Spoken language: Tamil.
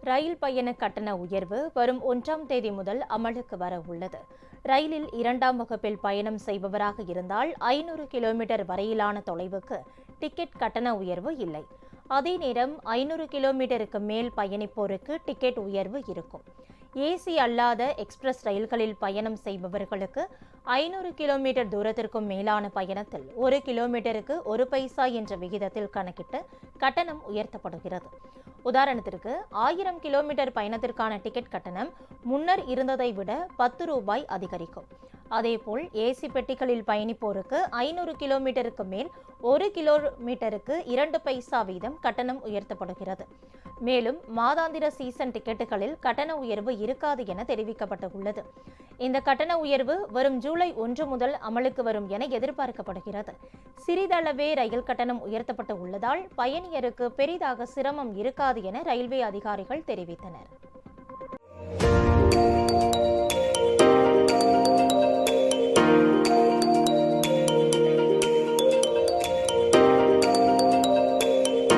ரயில் பயண கட்டண உயர்வு வரும் 1ஆம் தேதி முதல் அமலுக்கு வர உள்ளது. ரயிலில் 2ஆம் வகுப்பில் பயணம் செய்பவராக இருந்தால் 500 கிலோமீட்டர் வரையிலான தொலைவுக்கு டிக்கெட் கட்டண உயர்வு இல்லை. அதே நேரம் 500 கிலோமீட்டருக்கு மேல் பயணிப்போருக்கு டிக்கெட் உயர்வு இருக்கும். ஏசி அல்லாத எக்ஸ்பிரஸ் ரயில்களில் பயணம் செய்பவர்களுக்கு 500 கிலோமீட்டர் தூரத்திற்கும் மேலான பயணத்தில் 1 கிலோமீட்டருக்கு 1 பைசா என்ற விகிதத்தில் கணக்கிட்டு கட்டணம் உயர்த்தப்படுகிறது. உதாரணத்திற்கு 1000 கிலோமீட்டர் பயணத்திற்கான டிக்கெட் கட்டணம் முன்னர் இருந்ததை விட 10 ரூபாய் அதிகரிக்கும். அதேபோல் ஏசி பெட்டிகளில் பயணிப்போருக்கு 500 கிலோமீட்டருக்கு மேல் 1 கிலோமீட்டருக்கு 2 பைசா வீதம் கட்டணம் உயர்த்தப்படுகிறது. மேலும் மாதாந்திர சீசன் டிக்கெட்டுகளில் கட்டண உயர்வு இருக்காது என தெரிவிக்கப்பட்டுள்ளது. இந்த கட்டண உயர்வு வரும் ஜூலை 1 முதல் அமலுக்கு வரும் என எதிர்பார்க்கப்படுகிறது. சிறிதளவே ரயில் கட்டணம் உயர்த்தப்பட்டு உள்ளதால் பயணியருக்கு பெரிதாக சிரமம் இருக்காது என ரயில்வே அதிகாரிகள் தெரிவித்தனர்.